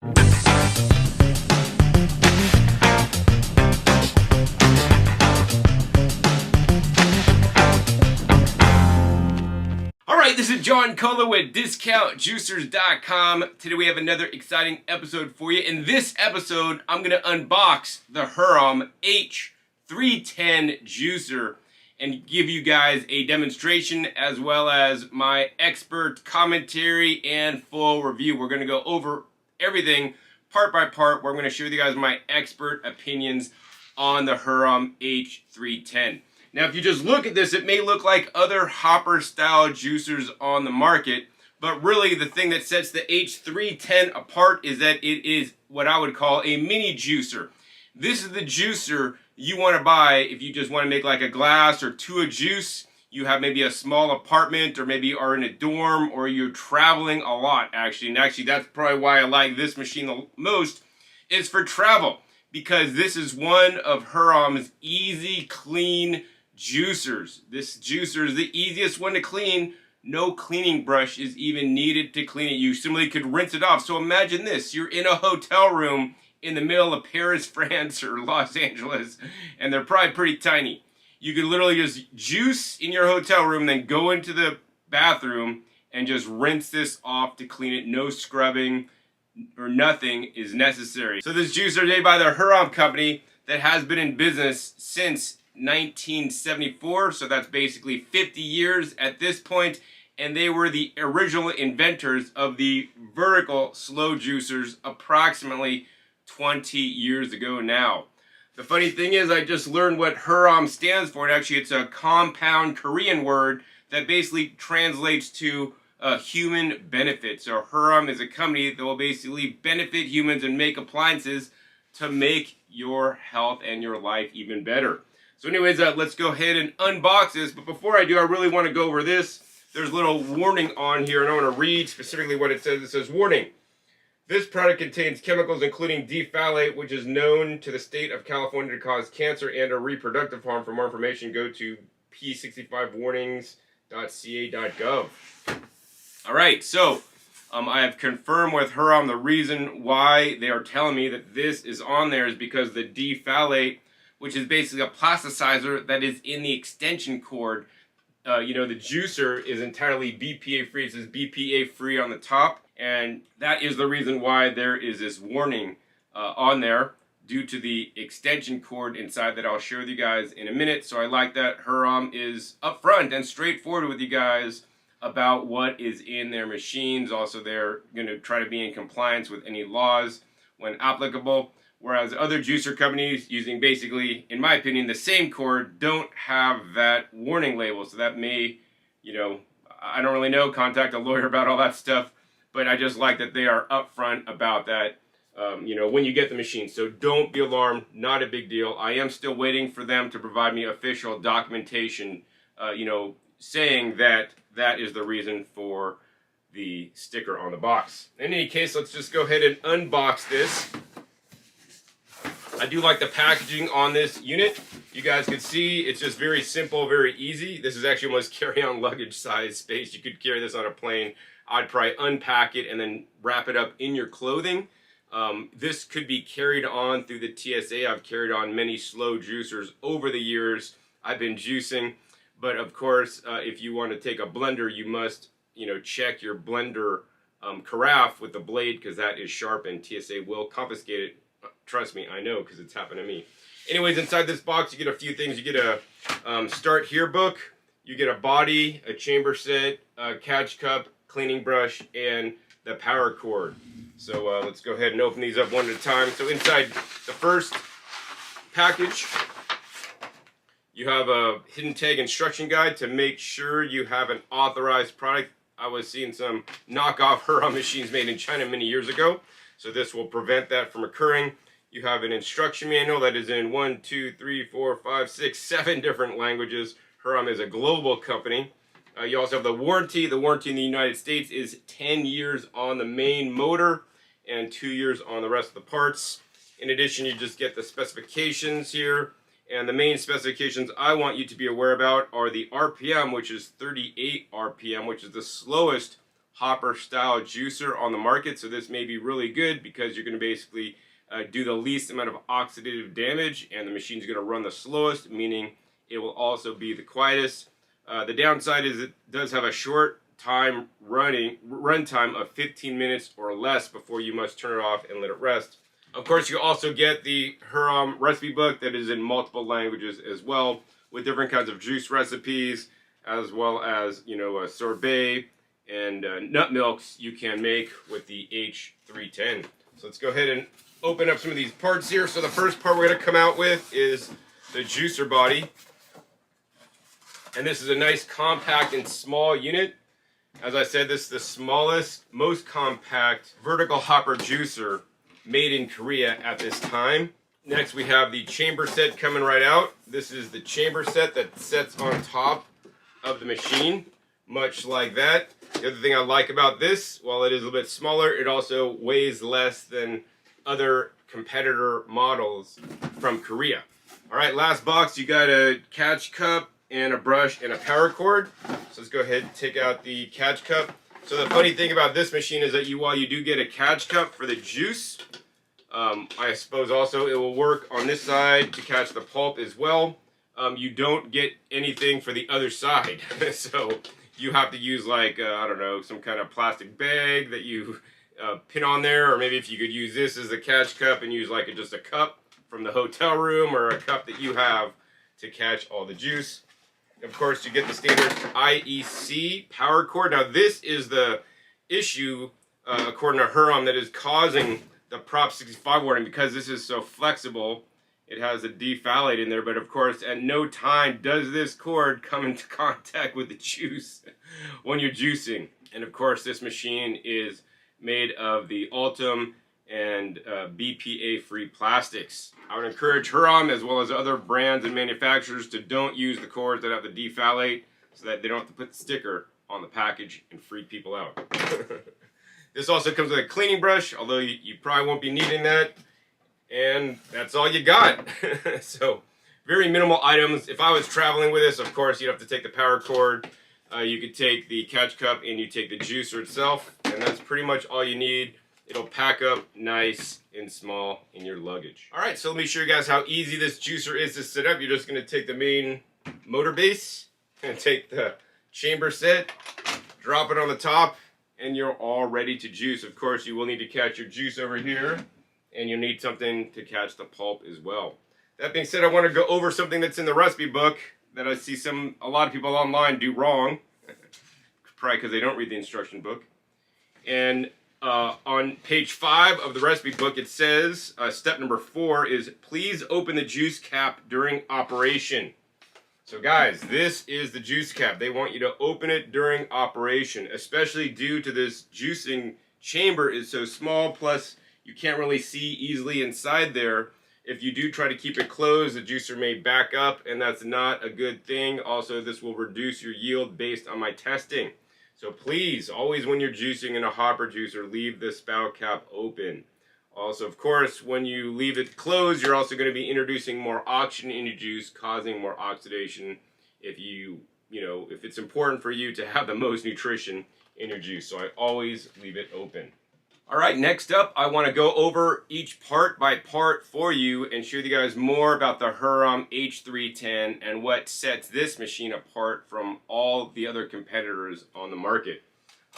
Alright, this is John Cola with DiscountJuicers.com. Today we have another exciting episode for you. In this episode, I'm going to unbox the Hurom H310 juicer and give you guys a demonstration as well as my expert commentary and full review. We're going to go over everything part by part where I'm going to show you guys my expert opinions on the Hurom H310. Now, if you just look at this, it may look like other hopper-style juicers on the market, but really the thing that sets the H310 apart is that it is what I would call a mini juicer. This is the juicer you want to buy if you just want to make like a glass or two of juice. You have maybe a small apartment or maybe are in a dorm or you're traveling a lot, actually. And actually, that's probably why I like this machine the most, is for travel, because this is one of Hurom's easy, clean juicers. This juicer is the easiest one to clean. No cleaning brush is even needed to clean it. You simply could rinse it off. So imagine this. You're in a hotel room in the middle of Paris, France, or Los Angeles, and they're probably pretty tiny. You could literally just juice in your hotel room, then go into the bathroom and just rinse this off to clean it. No scrubbing or nothing is necessary. So this juicer is made by the Hurom company that has been in business since 1974, so that's basically 50 years at this point, and they were the original inventors of the vertical slow juicers approximately 20 years ago now. The funny thing is, I just learned what Hurom stands for, and actually it's a compound Korean word that basically translates to human benefit. So Hurom is a company that will basically benefit humans and make appliances to make your health and your life even better. So anyways, let's go ahead and unbox this. But before I do, I really want to go over this. There's a little warning on here, and I want to read specifically what it says. It says, warning. This product contains chemicals including diphthalate, which is known to the state of California to cause cancer and or reproductive harm. For more information, go to p65warnings.ca.gov. All right, so I have confirmed with Hurom the reason why they are telling me that this is on there is because the diphthalate, which is basically a plasticizer that is in the extension cord. The juicer is entirely BPA free. It says BPA free on the top, and that is the reason why there is this warning on there due to the extension cord inside that I'll show you guys in a minute. So I like that Hurom is upfront and straightforward with you guys about what is in their machines. Also, they're going to try to be in compliance with any laws when applicable. Whereas other juicer companies using basically, in my opinion, the same cord don't have that warning label. So that may, I don't really know, contact a lawyer about all that stuff. But I just like that they are upfront about that, when you get the machine. So don't be alarmed, not a big deal. I am still waiting for them to provide me official documentation, saying that that is the reason for the sticker on the box. In any case, let's just go ahead and unbox this. I do like the packaging on this unit. You guys can see it's just very simple, very easy. This is actually almost carry-on luggage size space. You could carry this on a plane. I'd probably unpack it and then wrap it up in your clothing. This could be carried on through the TSA. I've carried on many slow juicers over the years. I've been juicing. But of course, if you want to take a blender, you must, check your blender carafe with the blade, because that is sharp and TSA will confiscate it. Trust me, I know, because it's happened to me. Anyways, inside this box, you get a few things. You get a start here book. You get a body, a chamber set, a catch cup, cleaning brush, and the power cord. So let's go ahead and open these up one at a time. So inside the first package, you have a hidden tag instruction guide to make sure you have an authorized product. I was seeing some knockoff Hurom machines made in China many years ago. So this will prevent that from occurring. You have an instruction manual that is in 7 different languages. Hurom is a global company. You also have the warranty. The warranty in the United States is 10 years on the main motor and 2 years on the rest of the parts. In addition, you just get the specifications here. And the main specifications I want you to be aware about are the RPM, which is 38 RPM, which is the slowest hopper style juicer on the market. So this may be really good because you're going to basically do the least amount of oxidative damage, and the machine's going to run the slowest, meaning it will also be the quietest. The downside is it does have a short time run time of 15 minutes or less before you must turn it off and let it rest. Of course, you also get the Hurom recipe book that is in multiple languages as well, with different kinds of juice recipes, as well as, you know, a sorbet and nut milks you can make with the H310. So let's go ahead and open up some of these parts here. So the first part we're going to come out with is the juicer body. And this is a nice compact and small unit. As I said, this is the smallest, most compact vertical hopper juicer made in Korea at this time. Next we have the chamber set coming right out. This is the chamber set that sets on top of the machine, much like that. The other thing I like about this, while it is a little bit smaller, it also weighs less than other competitor models from Korea. Alright, last box, you got a catch cup and a brush and a power cord. So let's go ahead and take out the catch cup. So the funny thing about this machine is that while you do get a catch cup for the juice, I suppose also it will work on this side to catch the pulp as well. You don't get anything for the other side. So you have to use like, I don't know, some kind of plastic bag that you pin on there, or maybe if you could use this as a catch cup and use like just a cup from the hotel room or a cup that you have to catch all the juice. Of course, you get the standard IEC power cord. Now this is the issue, according to Hurom, that is causing the Prop 65 warning, because this is so flexible. It has a defallate in there, but of course at no time does this cord come into contact with the juice when you're juicing. And of course this machine is made of the Ultim and BPA free plastics. I would encourage Hurom as well as other brands and manufacturers to don't use the cords that have the defallate, so that they don't have to put the sticker on the package and freak people out. This also comes with a cleaning brush, although you probably won't be needing that. And that's all you got. So very minimal items. If I was traveling with this, of course you'd have to take the power cord, you could take the catch cup, and you take the juicer itself, and that's pretty much all you need. It'll pack up nice and small in your luggage. Alright, so let me show you guys how easy this juicer is to set up. You're just going to take the main motor base and take the chamber set, drop it on the top, and you're all ready to juice. Of course, you will need to catch your juice over here, and you'll need something to catch the pulp as well. That being said, I want to go over something that's in the recipe book that I see a lot of people online do wrong. Probably because they don't read the instruction book. And on page 5 of the recipe book, it says, step number 4 is, please open the juice cap during operation. So guys, this is the juice cap. They want you to open it during operation, especially due to this juicing chamber is so small, plus you can't really see easily inside there. If you do try to keep it closed, the juicer may back up, and that's not a good thing. Also, this will reduce your yield based on my testing. So please, always when you're juicing in a hopper juicer, leave the spout cap open. Also, of course, when you leave it closed, you're also going to be introducing more oxygen in your juice, causing more oxidation if if it's important for you to have the most nutrition in your juice. So I always leave it open. Alright, next up, I want to go over each part by part for you and show you guys more about the Hurom H310 and what sets this machine apart from all the other competitors on the market.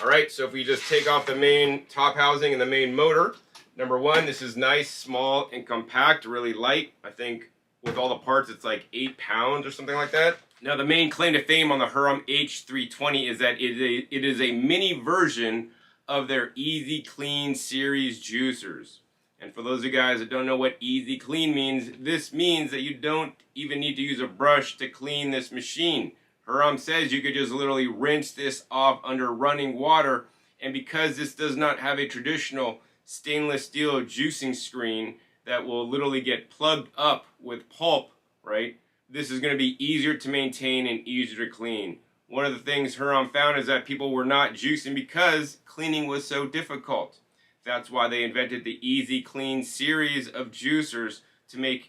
Alright, so if we just take off the main top housing and the main motor, number 1, this is nice, small, and compact, really light. I think with all the parts it's like 8 pounds or something like that. Now the main claim to fame on the Hurom H320 is that it is a mini version of their Easy Clean series juicers. And for those of you guys that don't know what Easy Clean means, this means that you don't even need to use a brush to clean this machine. Hurom says you could just literally rinse this off under running water, and because this does not have a traditional stainless steel juicing screen that will literally get plugged up with pulp, right? This is going to be easier to maintain and easier to clean. One of the things Hurom found is that people were not juicing because cleaning was so difficult. That's why they invented the Easy Clean series of juicers to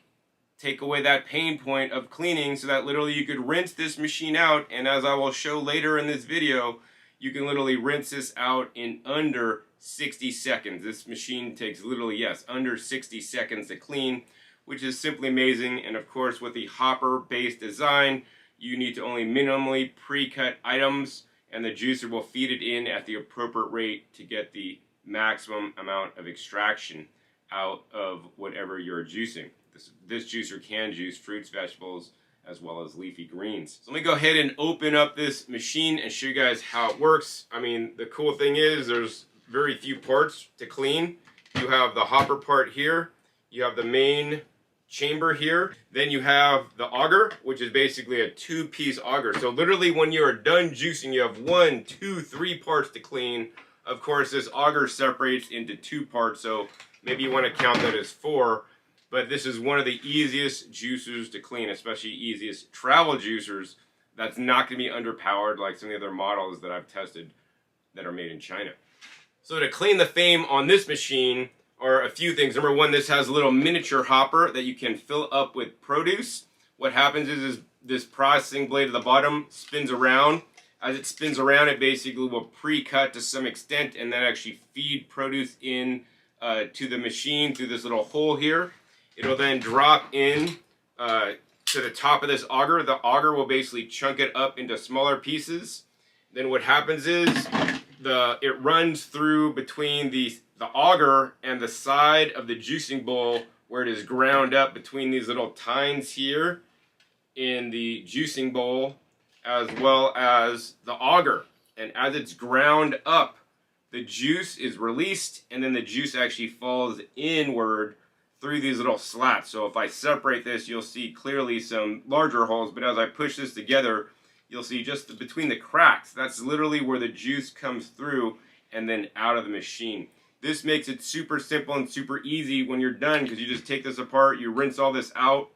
take away that pain point of cleaning, so that literally you could rinse this machine out, and as I will show later in this video, You can literally rinse this out in under 60 seconds. This machine takes literally, yes, under 60 seconds to clean, which is simply amazing. And of course, with the hopper-based design, you need to only minimally pre-cut items, and the juicer will feed it in at the appropriate rate to get the maximum amount of extraction out of whatever you're juicing. This juicer can juice fruits, vegetables, as well as leafy greens. So let me go ahead and open up this machine and show you guys how it works. I mean, the cool thing is there's very few parts to clean. You have the hopper part here, you have the main chamber here, then you have the auger, which is basically a two-piece auger. So literally when you're done juicing, you have 1, 2, 3 parts to clean. Of course, this auger separates into 2 parts, so maybe you want to count that as 4. But this is one of the easiest juicers to clean, especially easiest travel juicers. That's not going to be underpowered like some of the other models that I've tested that are made in China. So to clean the fame on this machine are a few things. Number one, this has a little miniature hopper that you can fill up with produce. What happens is this processing blade at the bottom spins around. As it spins around, it basically will pre-cut to some extent and then actually feed produce in to the machine through this little hole here. It'll then drop in to the top of this auger. The auger will basically chunk it up into smaller pieces. Then what happens is it runs through between the auger and the side of the juicing bowl where it is ground up between these little tines here in the juicing bowl as well as the auger. And as it's ground up, the juice is released and then the juice actually falls inward through these little slats. So if I separate this, you'll see clearly some larger holes, but as I push this together, you'll see just between the cracks, that's literally where the juice comes through and then out of the machine. This makes it super simple and super easy when you're done, because you just take this apart, you rinse all this out,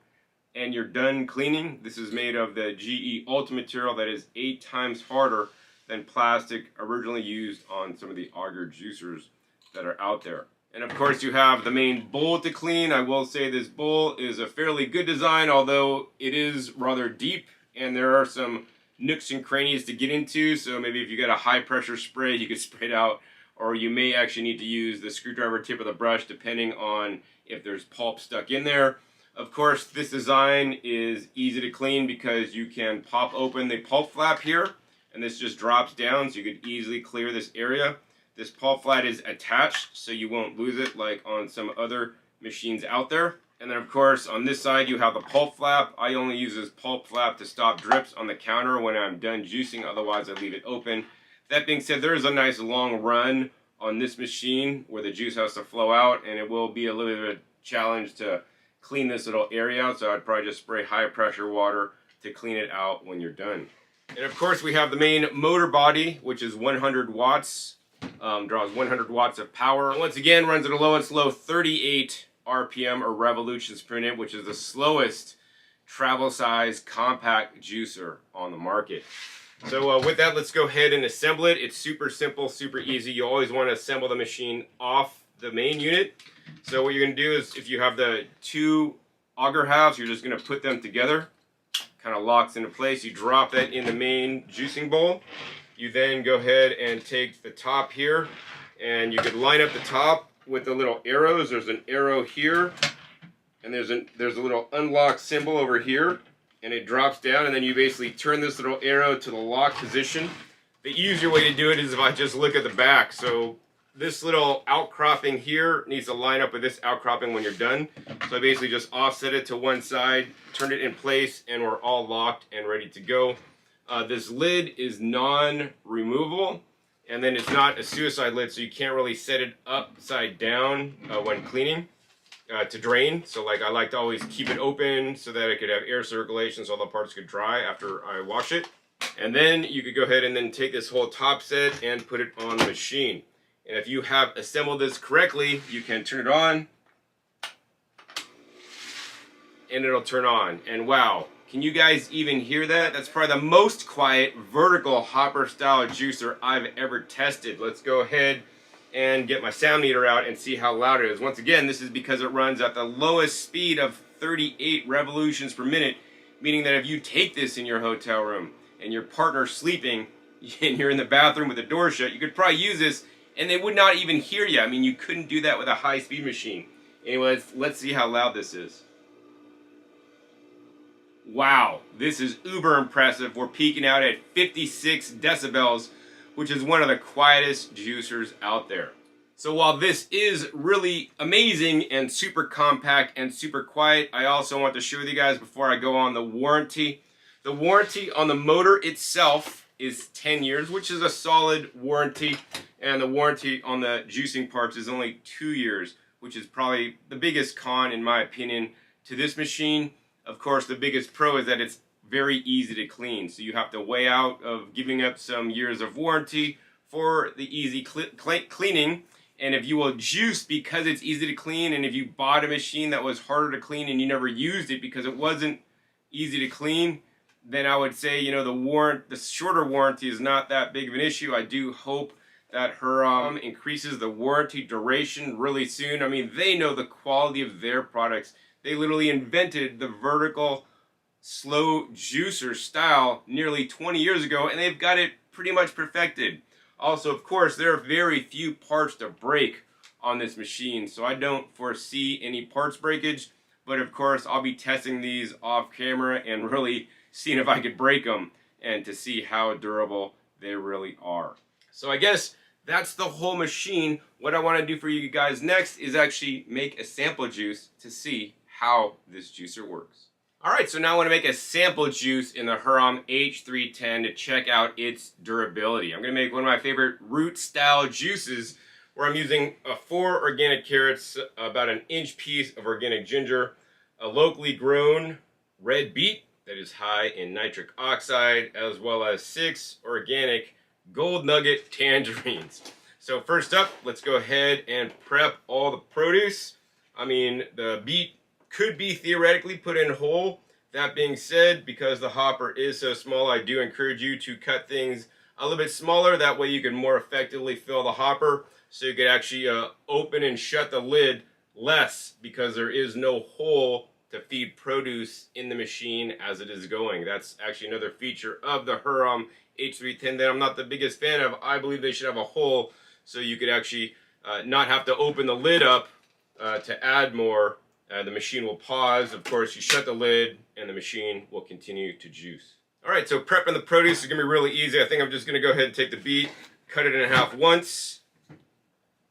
and you're done cleaning. This is made of the GE Ultra material that is 8 times harder than plastic originally used on some of the auger juicers that are out there. And of course you have the main bowl to clean. I will say this bowl is a fairly good design, although it is rather deep and there are some nooks and crannies to get into. So maybe if you got a high pressure spray, you could spray it out, or you may actually need to use the screwdriver tip of the brush depending on if there's pulp stuck in there. Of course, this design is easy to clean because you can pop open the pulp flap here and this just drops down, so you could easily clear this area. This pulp flap is attached so you won't lose it like on some other machines out there. And then of course on this side you have the pulp flap. I only use this pulp flap to stop drips on the counter when I'm done juicing, otherwise I leave it open. That being said, there is a nice long run on this machine where the juice has to flow out, and it will be a little bit of a challenge to clean this little area out, so I'd probably just spray high pressure water to clean it out when you're done. And of course we have the main motor body, which is 100 watts. Draws 100 watts of power. Once again, runs at a lowest low 38 RPM or revolutions per minute, which is the slowest travel size compact juicer on the market. So with that, let's go ahead and assemble it. It's super simple, super easy. You always want to assemble the machine off the main unit. So what you're going to do is, if you have the 2 auger halves, you're just going to put them together. Kind of locks into place. You drop that in the main juicing bowl. You then go ahead and take the top here, and you could line up the top with the little arrows. There's an arrow here, and there's a little unlock symbol over here, and it drops down, and then you basically turn this little arrow to the lock position. The easier way to do it is if I just look at the back. So this little outcropping here needs to line up with this outcropping when you're done. So I basically just offset it to one side, turn it in place, and we're all locked and ready to go. This lid is non-removable, and then it's not a suicide lid, so you can't really set it upside down when cleaning to drain. So like I like to always keep it open so that it could have air circulation so all the parts could dry after I wash it. And then you could go ahead and then take this whole top set and put it on the machine. And if you have assembled this correctly, you can turn it on and it'll turn on. And wow, can you guys even hear that? That's probably the most quiet vertical hopper style juicer I've ever tested. Let's go ahead and get my sound meter out and see how loud it is. Once again, this is because it runs at the lowest speed of 38 revolutions per minute, meaning that if you take this in your hotel room and your partner's sleeping, and you're in the bathroom with the door shut, you could probably use this and they would not even hear you. I mean, you couldn't do that with a high-speed machine. Anyways, let's see how loud this is. Wow, this is uber impressive. We're peaking out at 56 decibels, which is one of the quietest juicers out there. So while this is really amazing and super compact and super quiet, I also want to share with you guys before I go on the warranty. The warranty on the motor itself is 10 years, which is a solid warranty. And the warranty on the juicing parts is only 2 years, which is probably the biggest con, in my opinion, to this machine. Of course, the biggest pro is that it's very easy to clean. So you have to weigh out of giving up some years of warranty for the easy cleaning. And if you will juice because it's easy to clean, and if you bought a machine that was harder to clean and you never used it because it wasn't easy to clean, then I would say, you know, the shorter warranty is not that big of an issue. I do hope that Hurom increases the warranty duration really soon. I mean, they know the quality of their products. They literally invented the vertical slow juicer style nearly 20 years ago, and they've got it pretty much perfected. Also, of course, there are very few parts to break on this machine, so I don't foresee any parts breakage. But of course, I'll be testing these off camera and really seeing if I could break them and to see how durable they really are. So I guess that's the whole machine. What I want to do for you guys next is actually make a sample juice to see how this juicer works. Alright, so now I want to make a sample juice in the Hurom H310 to check out its durability. I'm going to make one of my favorite root style juices where I'm using 4 organic carrots, about an inch piece of organic ginger, a locally grown red beet that is high in nitric oxide, as well as 6 organic gold nugget tangerines. So first up, let's go ahead and prep all the produce. I mean, the beet could be theoretically put in whole. That being said, because the hopper is so small, I do encourage you to cut things a little bit smaller. That way you can more effectively fill the hopper. So you could actually open and shut the lid less because there is no hole to feed produce in the machine as it is going. That's actually another feature of the Hurom H310 that I'm not the biggest fan of. I believe they should have a hole so you could actually not have to open the lid up to add more. The machine will pause. Of course, you shut the lid and the machine will continue to juice. Alright, so prepping the produce is going to be really easy. I think I'm just going to go ahead and take the beet, cut it in half once.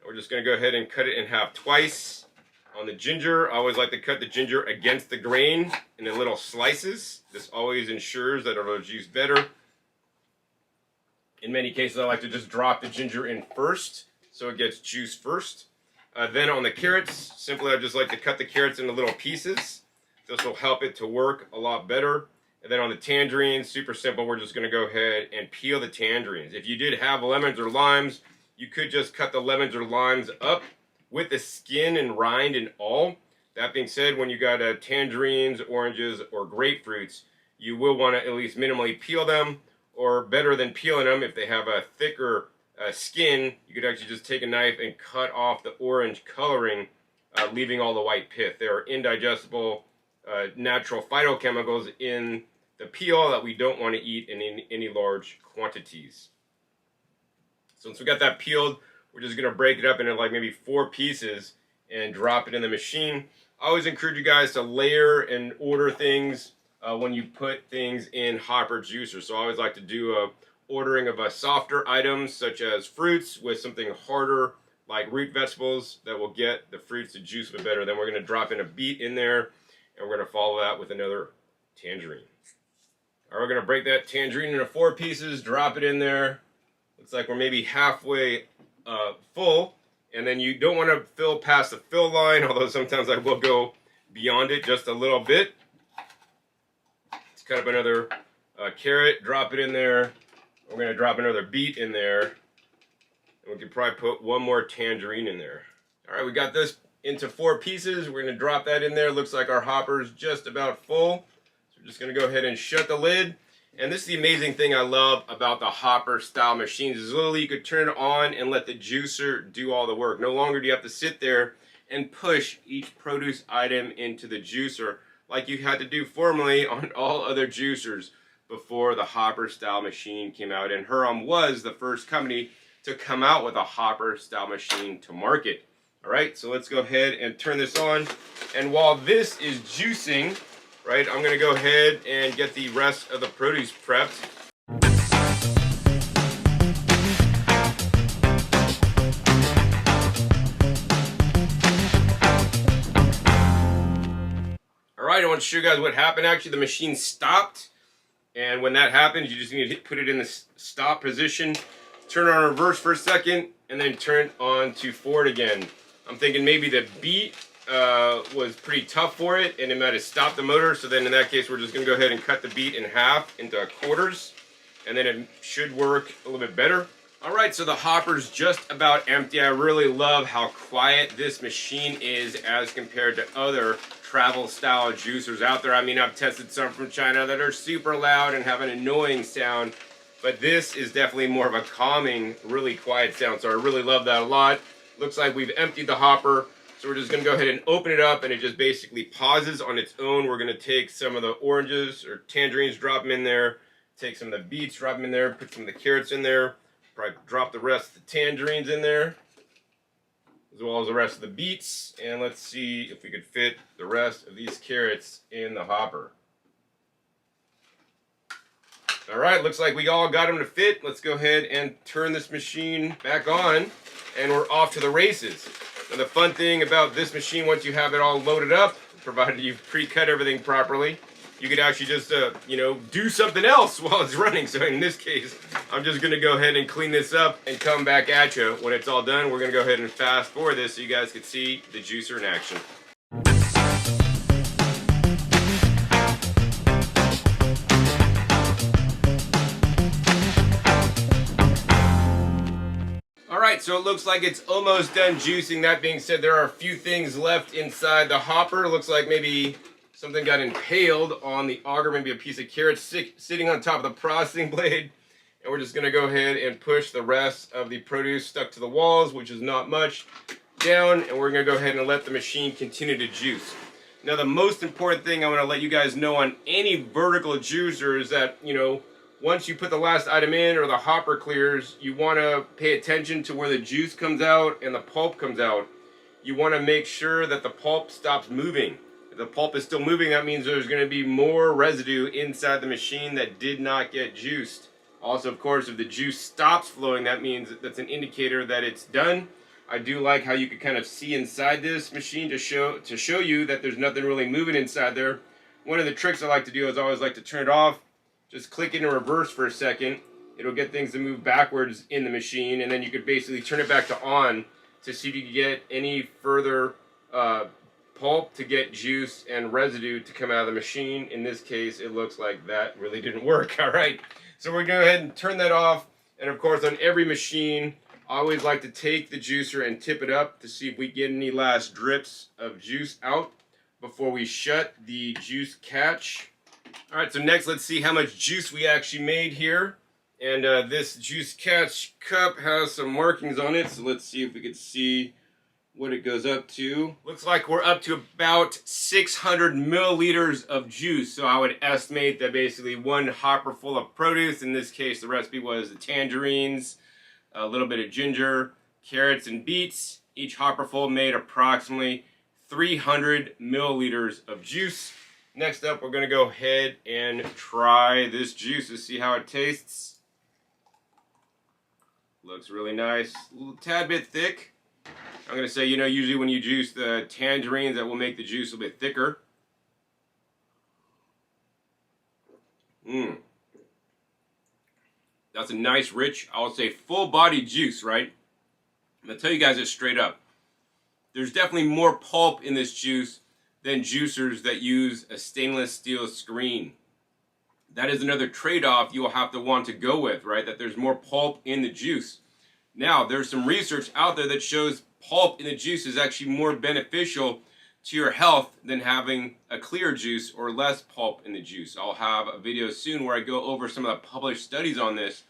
We're just going to go ahead and cut it in half twice. On the ginger, I always like to cut the ginger against the grain in the little slices. This always ensures that it'll juice better. In many cases, I like to just drop the ginger in first so it gets juice first. Then on the carrots, simply I just like to cut the carrots into little pieces. This will help it to work a lot better. And then on the tangerines, super simple, we're just going to go ahead and peel the tangerines. If you did have lemons or limes, you could just cut the lemons or limes up with the skin and rind and all. That being said, when you got tangerines, oranges, or grapefruits, you will want to at least minimally peel them, or better than peeling them, if they have a thicker skin, you could actually just take a knife and cut off the orange coloring, leaving all the white pith. There are indigestible natural phytochemicals in the peel that we don't want to eat in any large quantities. So once we got that peeled, we're just going to break it up into like maybe 4 pieces and drop it in the machine. I always encourage you guys to layer and order things when you put things in hopper juicers. So I always like to do a ordering of softer items such as fruits with something harder like root vegetables that will get the fruits to juice a bit better. Then we're going to drop in a beet in there, and we're going to follow that with another tangerine. All right, we're going to break that tangerine into 4 pieces, drop it in there. Looks like we're maybe halfway full, and then you don't want to fill past the fill line, although sometimes I will go beyond it just a little bit. Let's cut up another carrot, drop it in there. We're going to drop another beet in there, and we can probably put 1 more tangerine in there. All right, we got this into 4 pieces. We're going to drop that in there. Looks like our hopper's just about full. So we're just going to go ahead and shut the lid. And this is the amazing thing I love about the hopper style machines is literally you could turn it on and let the juicer do all the work. No longer do you have to sit there and push each produce item into the juicer like you had to do formerly on all other juicers. before the hopper style machine came out, and Hurom was the first company to come out with a hopper style machine to market. All right, so let's go ahead and turn this on, and while this is juicing, right, I'm gonna go ahead and get the rest of the produce prepped. All right, I want to show you guys what happened. Actually, the machine stopped, and when that happens, you just need to put it in the stop position, turn it on reverse for a second, and then turn it on to forward again. I'm thinking maybe the beet was pretty tough for it, and it might have stopped the motor. So then in that case, we're just going to go ahead and cut the beet in half into quarters, and then it should work a little bit better. All right, so the hopper's just about empty. I really love how quiet this machine is as compared to other travel style juicers out there. I mean, I've tested some from China that are super loud and have an annoying sound, but this is definitely more of a calming, really quiet sound. So I really love that a lot. Looks like we've emptied the hopper. So we're just gonna go ahead and open it up, and it just basically pauses on its own. We're gonna take some of the oranges or tangerines, drop them in there, take some of the beets, drop them in there, put some of the carrots in there, probably drop the rest of the tangerines in there, as well as the rest of the beets. And let's see if we could fit the rest of these carrots in the hopper. All right, looks like we all got them to fit. Let's go ahead and turn this machine back on, and we're off to the races. Now, the fun thing about this machine, once you have it all loaded up, provided you've pre-cut everything properly, you could actually just, you know, do something else while it's running. So in this case, I'm just going to go ahead and clean this up and come back at you when it's all done. We're going to go ahead and fast forward this so you guys can see the juicer in action. Alright, so it looks like it's almost done juicing. That being said, there are a few things left inside the hopper. Looks like maybe something got impaled on the auger, maybe a piece of carrot sitting on top of the processing blade. And we're just going to go ahead and push the rest of the produce stuck to the walls, which is not much, down. And we're going to go ahead and let the machine continue to juice. Now, the most important thing I want to let you guys know on any vertical juicer is that, you know, once you put the last item in or the hopper clears, you want to pay attention to where the juice comes out and the pulp comes out. You want to make sure that the pulp stops moving. If the pulp is still moving, that means there's going to be more residue inside the machine that did not get juiced. Also, of course, if the juice stops flowing, that means that's an indicator that it's done. I do like how you can kind of see inside this machine to show you that there's nothing really moving inside there. One of the tricks I like to do is I always like to turn it off. Just click it in reverse for a second. It'll get things to move backwards in the machine, and then you could basically turn it back to on to see if you can get any further pulp to get juice and residue to come out of the machine. In this case, it looks like that really didn't work. All right, so we're going to go ahead and turn that off. And of course, on every machine, I always like to take the juicer and tip it up to see if we get any last drips of juice out before we shut the juice catch. All right, so next let's see how much juice we actually made here. And this juice catch cup has some markings on it, so let's see if we can see what it goes up to. Looks like we're up to about 600 milliliters of juice. So I would estimate that basically one hopper full of produce, in this case the recipe was the tangerines, a little bit of ginger, carrots, and beets. Each hopper full made approximately 300 milliliters of juice. Next up, we're going to go ahead and try this juice to see how it tastes. Looks really nice. A little tad bit thick. I'm going to say, you know, usually when you juice the tangerines, that will make the juice a bit thicker. That's a nice, rich, I would say full-bodied juice, right? I'm going to tell you guys this straight up. There's definitely more pulp in this juice than juicers that use a stainless steel screen. That is another trade-off you will have to want to go with, right? That there's more pulp in the juice. Now, there's some research out there that shows pulp in the juice is actually more beneficial to your health than having a clear juice or less pulp in the juice. I'll have a video soon where I go over some of the published studies on this,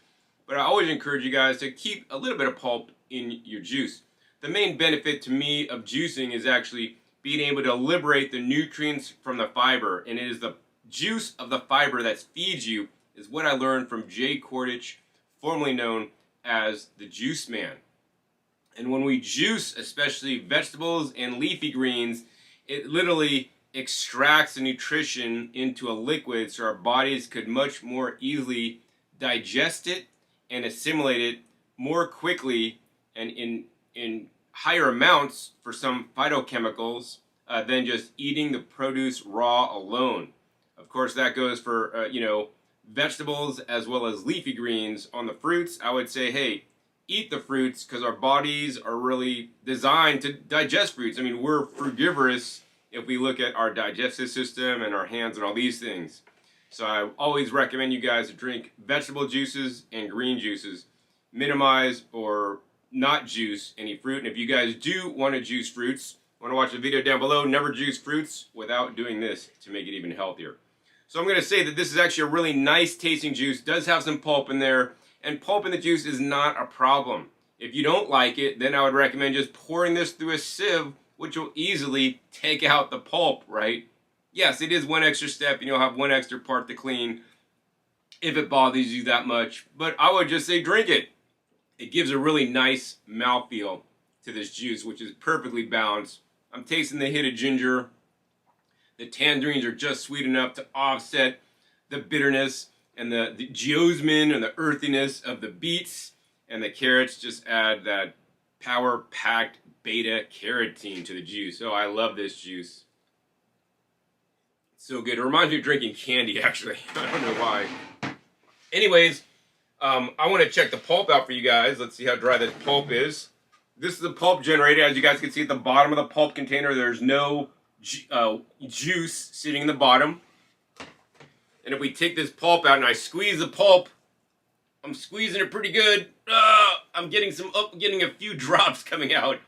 but I always encourage you guys to keep a little bit of pulp in your juice. The main benefit to me of juicing is actually being able to liberate the nutrients from the fiber, and it is the juice of the fiber that feeds you is what I learned from Jay Kordich, formerly known as the Juice Man. And when we juice, especially vegetables and leafy greens, it literally extracts the nutrition into a liquid so our bodies could much more easily digest it and assimilate it more quickly and in higher amounts for some phytochemicals than just eating the produce raw alone. Of course, that goes for vegetables as well as leafy greens. On the fruits, I would say, hey, eat the fruits because our bodies are really designed to digest fruits. I mean, we're frugivorous if we look at our digestive system and our hands and all these things. So I always recommend you guys to drink vegetable juices and green juices. Minimize or not juice any fruit. And if you guys do want to juice fruits, want to watch the video down below, never juice fruits without doing this to make it even healthier. So I'm going to say that this is actually a really nice tasting juice. Does have some pulp in there. And pulp in the juice is not a problem. If you don't like it, then I would recommend just pouring this through a sieve, which will easily take out the pulp, right? Yes, it is one extra step, and you'll have one extra part to clean if it bothers you that much. But I would just say drink it. It gives a really nice mouthfeel to this juice, which is perfectly balanced. I'm tasting the hit of ginger. The tangerines are just sweet enough to offset the bitterness. And the geosmin and the earthiness of the beets, and the carrots just add that power-packed beta carotene to the juice. Oh, I love this juice. It's so good. It reminds me of drinking candy, actually. I don't know why. Anyways, I want to check the pulp out for you guys. Let's see how dry this pulp is. This is the pulp generator. As you guys can see at the bottom of the pulp container, there's no juice sitting in the bottom. And if we take this pulp out and I squeeze the pulp, I'm squeezing it pretty good. I'm getting a few drops coming out.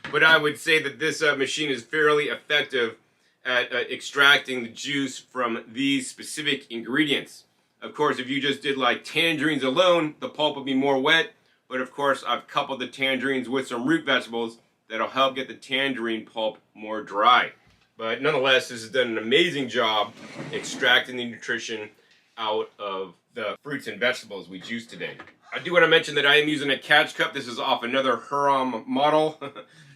But I would say that this machine is fairly effective at extracting the juice from these specific ingredients. Of course, if you just did like tangerines alone, the pulp would be more wet. But of course, I've coupled the tangerines with some root vegetables that'll help get the tangerine pulp more dry. But nonetheless, this has done an amazing job extracting the nutrition out of the fruits and vegetables we juiced today. I do want to mention that I am using a catch cup. This is off another Hurom model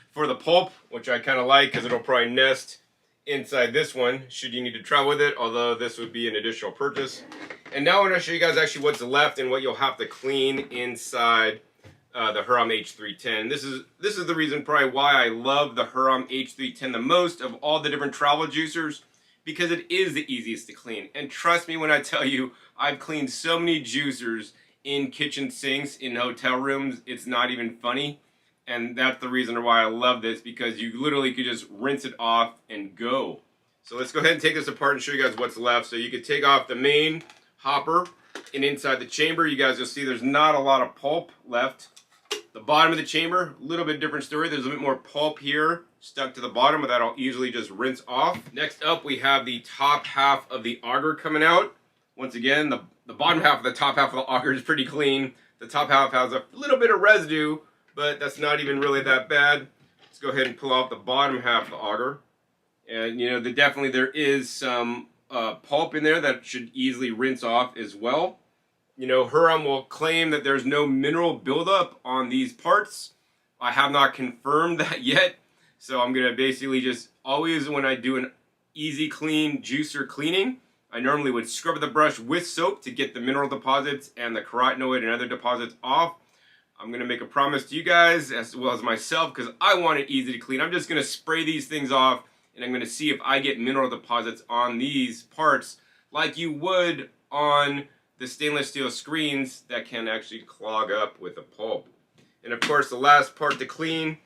for the pulp, which I kind of like because it'll probably nest inside this one should you need to travel with it, although this would be an additional purchase. And now I want to show you guys actually what's left and what you'll have to clean inside the Hurom H310. This is the reason probably why I love the Hurom H310 the most of all the different travel juicers, because it is the easiest to clean. And trust me when I tell you, I've cleaned so many juicers in kitchen sinks, in hotel rooms, it's not even funny. And that's the reason why I love this, because you literally could just rinse it off and go. So let's go ahead and take this apart and show you guys what's left. So you could take off the main hopper, and inside the chamber, you guys will see there's not a lot of pulp left. The bottom of the chamber, a little bit different story. There's a bit more pulp here stuck to the bottom, but that'll easily just rinse off. Next up, we have the top half of the auger coming out. Once again, the bottom half of the top half of the auger is pretty clean. The top half has a little bit of residue, but that's not even really that bad. Let's go ahead and pull out the bottom half of the auger. And definitely there is some pulp in there that should easily rinse off as well. Hurom will claim that there's no mineral buildup on these parts. I have not confirmed that yet. So I'm going to basically just always, when I do an easy clean juicer cleaning, I normally would scrub the brush with soap to get the mineral deposits and the carotenoid and other deposits off. I'm going to make a promise to you guys as well as myself, because I want it easy to clean. I'm just going to spray these things off, and I'm going to see if I get mineral deposits on these parts like you would on the stainless steel screens that can actually clog up with the pulp. And of course, the last part to clean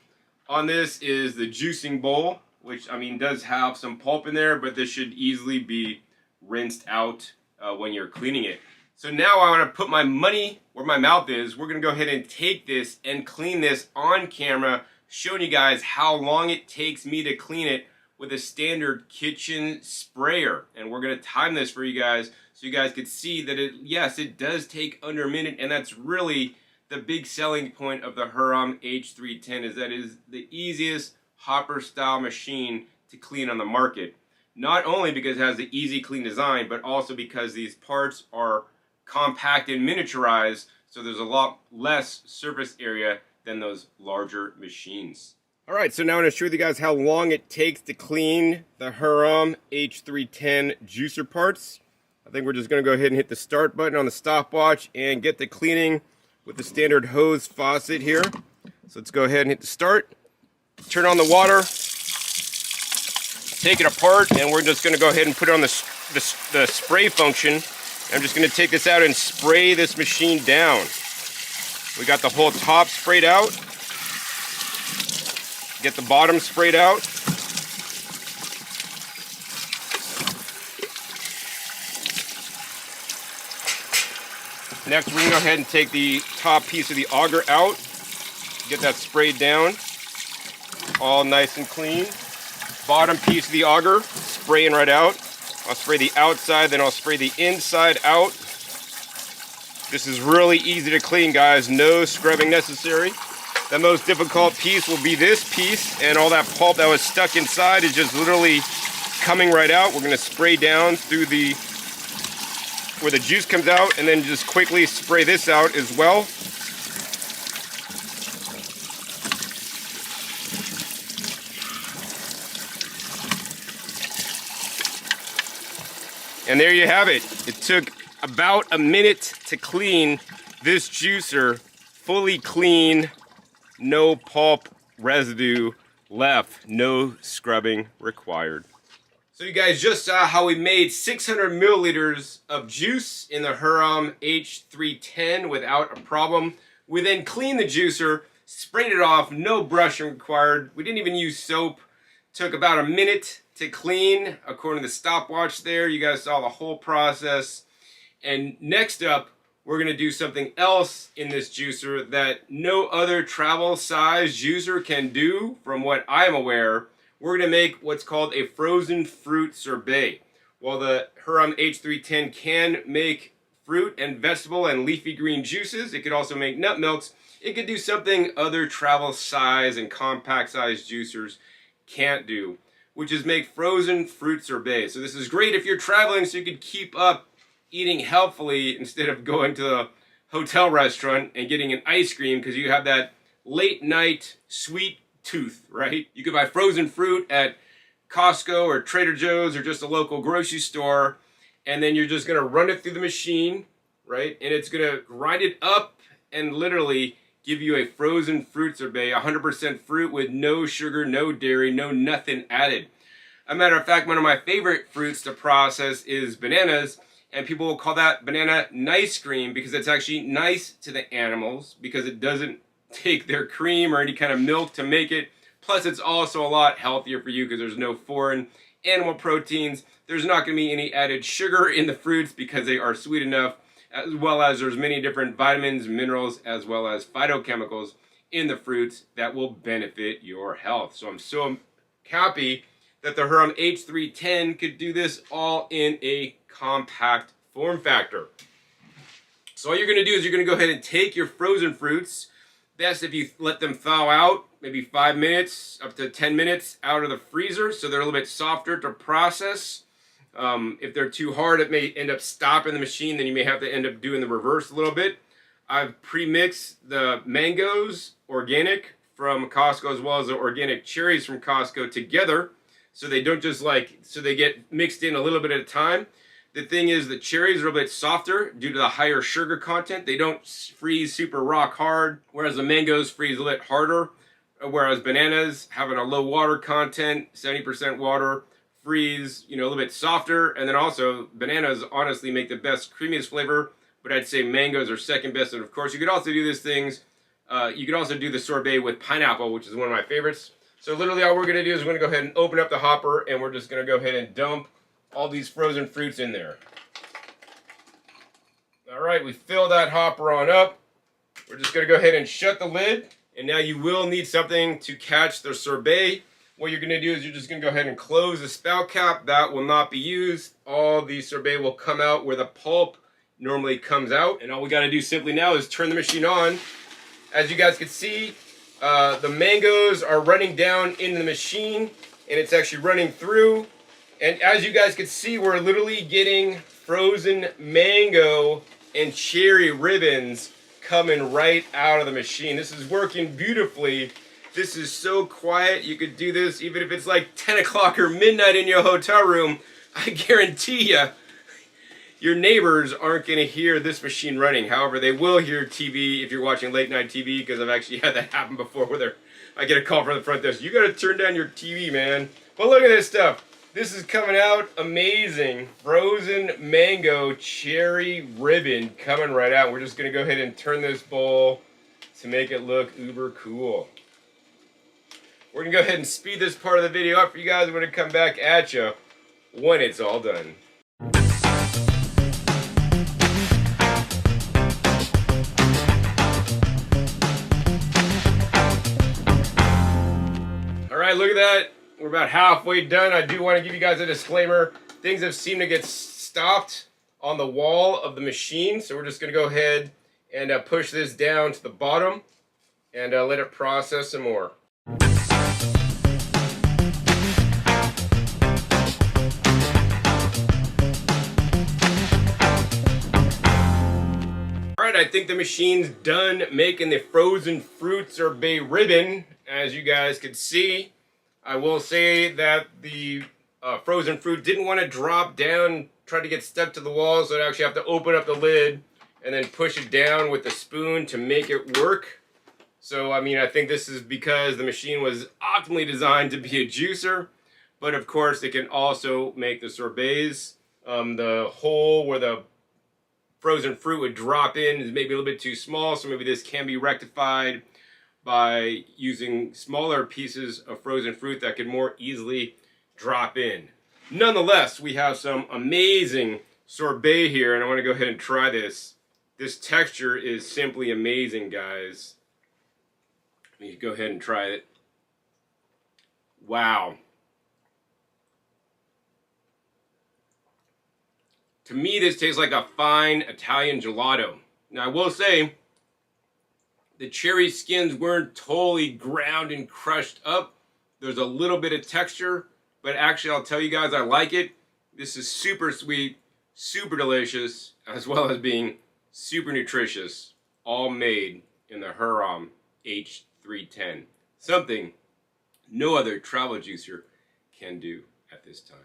on this is the juicing bowl, which does have some pulp in there, but this should easily be rinsed out when you're cleaning it. So now I want to put my money where my mouth is. We're going to go ahead and take this and clean this on camera, showing you guys how long it takes me to clean it with a standard kitchen sprayer. And we're going to time this for you guys so you guys could see that it does take under a minute, and that's really the big selling point of the Hurom H310, is that it is the easiest hopper style machine to clean on the market. Not only because it has the easy clean design, but also because these parts are compacted, miniaturized, so there's a lot less surface area than those larger machines. Alright, so now I'm going to show you guys how long it takes to clean the Hurom H310 juicer parts. I think we're just going to go ahead and hit the start button on the stopwatch and get the cleaning with the standard hose faucet here. So let's go ahead and hit the start. Turn on the water. Take it apart, and we're just going to go ahead and put it on the spray function. I'm just going to take this out and spray this machine down. We got the whole top sprayed out. Get the bottom sprayed out. Next, we're going to go ahead and take the top piece of the auger out. Get that sprayed down. All nice and clean. Bottom piece of the auger, spraying right out. I'll spray the outside, then I'll spray the inside out. This is really easy to clean, guys. No scrubbing necessary. The most difficult piece will be this piece, and all that pulp that was stuck inside is just literally coming right out. We're going to spray down through where the juice comes out, and then just quickly spray this out as well. And there you have it. It took about a minute to clean this juicer, fully clean, no pulp residue left, no scrubbing required. So you guys just saw how we made 600 milliliters of juice in the Hurom H310 without a problem. We then cleaned the juicer, sprayed it off, no brushing required. We didn't even use soap. Took about a minute to clean, according to the stopwatch there. You guys saw the whole process. And next up, we're going to do something else in this juicer that no other travel size juicer can do, from what I'm aware. We're going to make what's called a frozen fruit sorbet. While the Hurom H310 can make fruit and vegetable and leafy green juices, it could also make nut milks. It could do something other travel size and compact size juicers can't do, which is make frozen fruit sorbet. So this is great if you're traveling, so you could keep up eating healthfully instead of going to a hotel restaurant and getting an ice cream because you have that late night sweet tooth, right? You could buy frozen fruit at Costco or Trader Joe's or just a local grocery store, and then you're just gonna run it through the machine, right? And it's gonna grind it up and literally give you a frozen fruit sorbet, 100% fruit with no sugar, no dairy, no nothing added. A matter of fact, one of my favorite fruits to process is bananas, and people will call that banana nice cream because it's actually nice to the animals because it doesn't take their cream or any kind of milk to make it. Plus, it's also a lot healthier for you because there's no foreign animal proteins. There's not going to be any added sugar in the fruits because they are sweet enough, as well as there's many different vitamins, minerals, as well as phytochemicals in the fruits that will benefit your health. So I'm so happy that the Hurom H310 could do this all in a compact form factor. So all you're going to do is you're going to go ahead and take your frozen fruits. Best if you let them thaw out, maybe 5 minutes, up to 10 minutes out of the freezer, so they're a little bit softer to process. If they're too hard, it may end up stopping the machine, then you may have to end up doing the reverse a little bit. I've pre-mixed the mangoes, organic, from Costco, as well as the organic cherries from Costco together, so they don't just so they get mixed in a little bit at a time. The thing is, the cherries are a bit softer due to the higher sugar content. They don't freeze super rock hard, whereas the mangoes freeze a little bit harder, whereas bananas, having a low water content, 70% water, freeze, a little bit softer. And then also, bananas honestly make the best, creamiest flavor, but I'd say mangoes are second best. And of course, you could also do you could also do the sorbet with pineapple, which is one of my favorites. So literally all we're going to do is we're going to go ahead and open up the hopper, and we're just going to go ahead and dump all these frozen fruits in there. All right, we fill that hopper on up. We're just going to go ahead and shut the lid. And now you will need something to catch the sorbet. What you're going to do is you're just going to go ahead and close the spout cap. That will not be used. All the sorbet will come out where the pulp normally comes out. And all we got to do simply now is turn the machine on. As you guys can see, the mangoes are running down into the machine, and it's actually running through. And as you guys can see, we're literally getting frozen mango and cherry ribbons coming right out of the machine. This is working beautifully. This is so quiet. You could do this even if it's like 10 o'clock or midnight in your hotel room. I guarantee you, your neighbors aren't going to hear this machine running. However, they will hear TV if you're watching late night TV, because I've actually had that happen before where I get a call from the front desk. You got to turn down your TV, man. But look at this stuff. This is coming out amazing. Frozen mango cherry ribbon coming right out. We're just going to go ahead and turn this bowl to make it look uber cool. We're going to go ahead and speed this part of the video up for you guys. We're going to come back at you when it's all done. Alright, look at that. We're about halfway done. I do want to give you guys a disclaimer. Things have seemed to get stopped on the wall of the machine, so we're just going to go ahead and push this down to the bottom and let it process some more. Alright, I think the machine's done making the frozen fruit sorbet ribbon, as you guys could see. I will say that the frozen fruit didn't want to drop down, try to get stuck to the wall, so I actually have to open up the lid and then push it down with the spoon to make it work. So, I mean, I think this is because the machine was optimally designed to be a juicer, but of course it can also make the sorbets. The hole where the frozen fruit would drop in is maybe a little bit too small, so maybe this can be rectified by using smaller pieces of frozen fruit that could more easily drop in. Nonetheless, we have some amazing sorbet here, and I want to go ahead and try this. This texture is simply amazing, guys. Let me go ahead and try it. Wow. To me, this tastes like a fine Italian gelato. Now, I will say, the cherry skins weren't totally ground and crushed up. There's a little bit of texture, but actually I'll tell you guys I like it. This is super sweet, super delicious, as well as being super nutritious, all made in the Hurom H310. Something no other travel juicer can do at this time.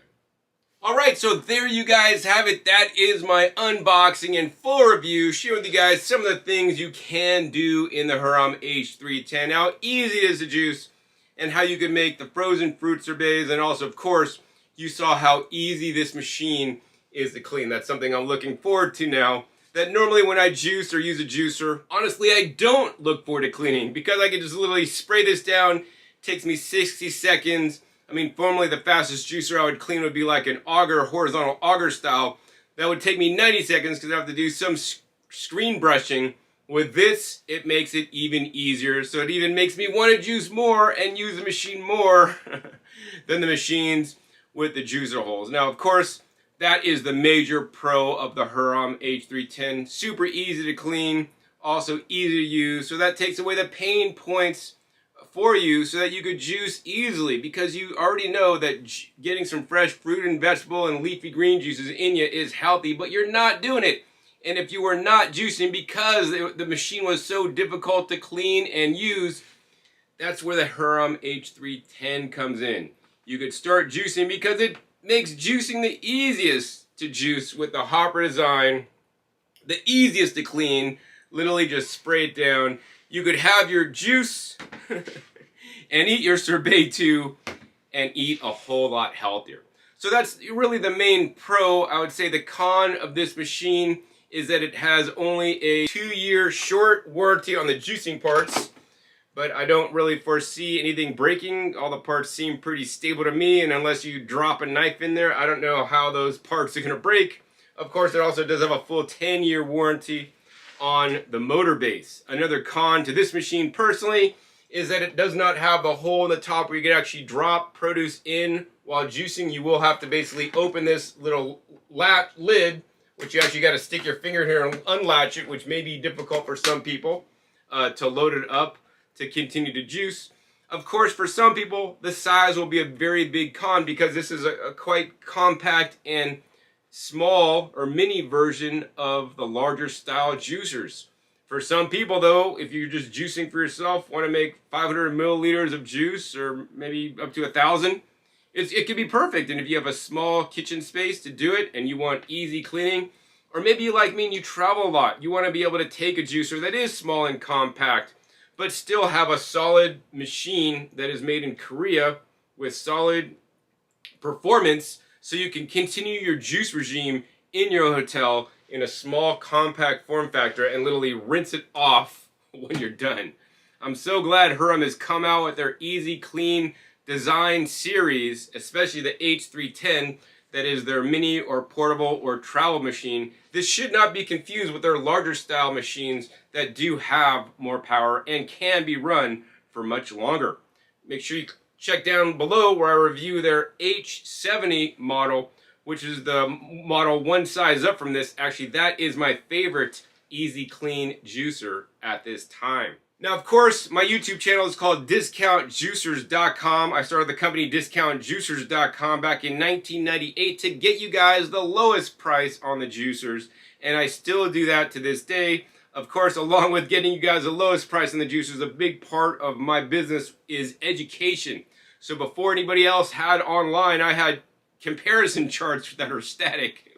Alright, so there you guys have it. That is my unboxing and full review, sharing with you guys some of the things you can do in the Hurom H310, how easy it is to juice, and how you can make the frozen fruit sorbets, and also, of course, you saw how easy this machine is to clean. That's something I'm looking forward to now, that normally when I juice or use a juicer, honestly, I don't look forward to cleaning, because I can just literally spray this down. It takes me 60 seconds. I mean, formerly the fastest juicer I would clean would be like an auger, horizontal auger style. That would take me 90 seconds because I have to do some screen brushing. With this, it makes it even easier. So it even makes me want to juice more and use the machine more than the machines with the juicer holes. Now, of course, that is the major pro of the Hurom H310. Super easy to clean, also easy to use. So that takes away the pain points for you so that you could juice easily, because you already know that getting some fresh fruit and vegetable and leafy green juices in you is healthy, but you're not doing it. And if you were not juicing because the machine was so difficult to clean and use, that's where the Hurom H310 comes in. You could start juicing because it makes juicing the easiest to juice with the hopper design, the easiest to clean, literally just spray it down. You could have your juice and eat your sorbet too, and eat a whole lot healthier. So that's really the main pro. I would say the con of this machine is that it has only a 2-year short warranty on the juicing parts, but I don't really foresee anything breaking. All the parts seem pretty stable to me, and unless you drop a knife in there, I don't know how those parts are going to break. Of course, it also does have a full 10-year warranty on the motor base. Another con to this machine personally is that it does not have the hole in the top where you can actually drop produce in while juicing. You will have to basically open this little lid, which you actually got to stick your finger in here and unlatch it, which may be difficult for some people to load it up to continue to juice. Of course, for some people, the size will be a very big con because this is a quite compact and small or mini version of the larger style juicers. For some people though, if you're just juicing for yourself, want to make 500 milliliters of juice or maybe up to 1,000, it could be perfect. And if you have a small kitchen space to do it and you want easy cleaning, or maybe you like me and you travel a lot, you want to be able to take a juicer that is small and compact, but still have a solid machine that is made in Korea with solid performance, so you can continue your juice regime in your hotel in a small compact form factor and literally rinse it off when you're done. I'm so glad Hurom has come out with their easy clean design series, especially the H310, that is their mini or portable or travel machine. This should not be confused with their larger style machines that do have more power and can be run for much longer. Make sure you check down below where I review their H70 model, which is the model one size up from this. Actually, that is my favorite easy clean juicer at this time. Now, of course, my YouTube channel is called discountjuicers.com. I started the company discountjuicers.com back in 1998 to get you guys the lowest price on the juicers, and I still do that to this day. Of course, along with getting you guys the lowest price on the juicers, a big part of my business is education. So before anybody else had online, I had comparison charts that are static.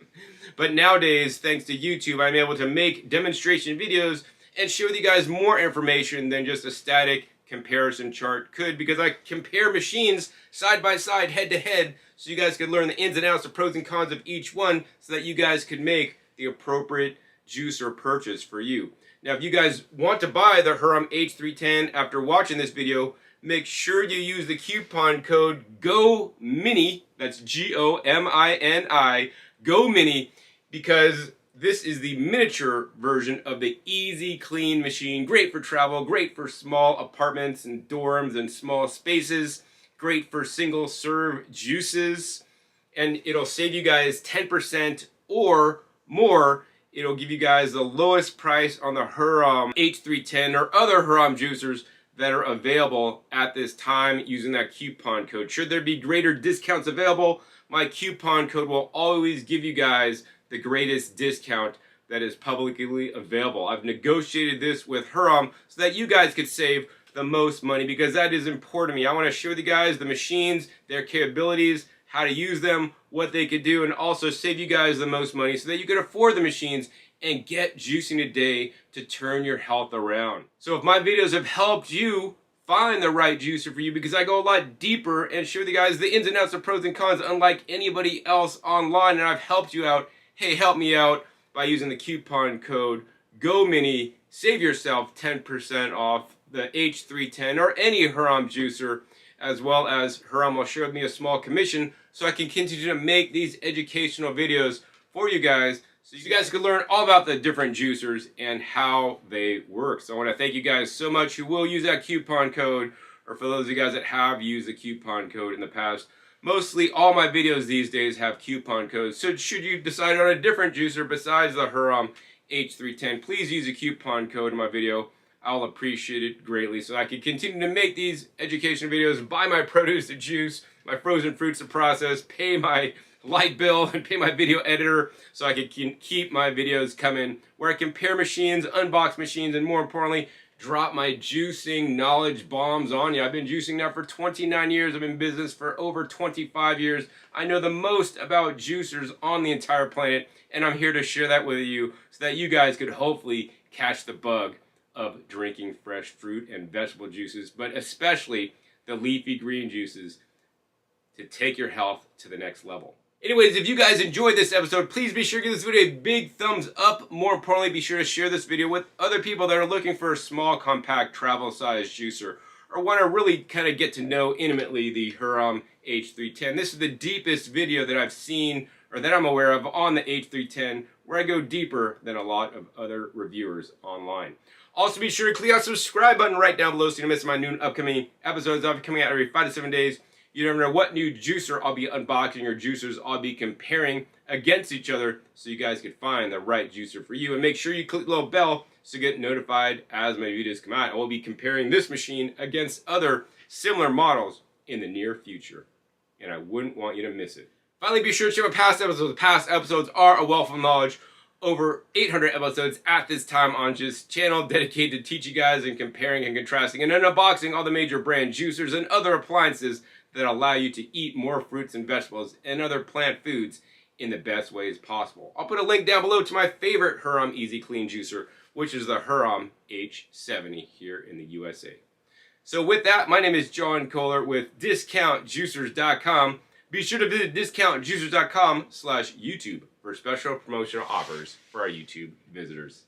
But nowadays, thanks to YouTube, I'm able to make demonstration videos and show you guys more information than just a static comparison chart could, because I compare machines side by side, head to head, so you guys could learn the ins and outs, the pros and cons of each one, so that you guys could make the appropriate juicer purchase for you. Now, if you guys want to buy the Hurom H310 after watching this video, make sure you use the coupon code GOMINI, that's G-O-M-I-N-I, GOMINI, because this is the miniature version of the easy clean machine. Great for travel, great for small apartments and dorms and small spaces, great for single serve juices, and it'll save you guys 10% or more. It'll give you guys the lowest price on the Hurom H310 or other Hurom juicers that are available at this time using that coupon code. Should there be greater discounts available, my coupon code will always give you guys the greatest discount that is publicly available. I've negotiated this with Hurom so that you guys could save the most money, because that is important to me. I want to show you guys the machines, their capabilities, how to use them, what they could do, and also save you guys the most money so that you can afford the machines and get juicing today to turn your health around. So if my videos have helped you find the right juicer for you, because I go a lot deeper and show you guys the ins and outs, the pros and cons, unlike anybody else online, and I've helped you out, hey, help me out by using the coupon code GOMINI. Save yourself 10% off the H310 or any Hurom juicer, as well as Hurom will share with me a small commission so I can continue to make these educational videos for you guys, so you guys can learn all about the different juicers and how they work. So I want to thank you guys so much who will use that coupon code, or for those of you guys that have used the coupon code in the past. Mostly all my videos these days have coupon codes, so should you decide on a different juicer besides the Hurom H310, please use a coupon code in my video. I'll appreciate it greatly, so I can continue to make these education videos, buy my produce to juice, my frozen fruits to process, pay my light bill, and pay my video editor, so I can keep my videos coming, where I compare machines, unbox machines, and more importantly, drop my juicing knowledge bombs on you. I've been juicing now for 29 years. I've been in business for over 25 years. I know the most about juicers on the entire planet, and I'm here to share that with you so that you guys could hopefully catch the bug of drinking fresh fruit and vegetable juices, but especially the leafy green juices, to take your health to the next level. Anyways, if you guys enjoyed this episode, please be sure to give this video a big thumbs up. More importantly, be sure to share this video with other people that are looking for a small, compact, travel-sized juicer, or want to really kind of get to know intimately the Hurom H310. This is the deepest video that I've seen, or that I'm aware of, on the H310, where I go deeper than a lot of other reviewers online. Also, be sure to click on the subscribe button right down below so you don't miss my new upcoming episodes. I'll be coming out every 5 to 7 days. You never know what new juicer I'll be unboxing, or juicers I'll be comparing against each other, so you guys can find the right juicer for you. And make sure you click the little bell so you get notified as my videos come out. I will be comparing this machine against other similar models in the near future, and I wouldn't want you to miss it. Finally, be sure to check out past episodes. The past episodes are a wealth of knowledge. Over 800 episodes at this time on this channel dedicated to teach you guys and comparing and contrasting and unboxing all the major brand juicers and other appliances that allow you to eat more fruits and vegetables and other plant foods in the best ways possible. I'll put a link down below to my favorite Hurom Easy Clean juicer, which is the Hurom H310 here in the USA. So with that, my name is John Kohler with discountjuicers.com. Be sure to visit discountjuicers.com/YouTube for special promotional offers for our YouTube visitors.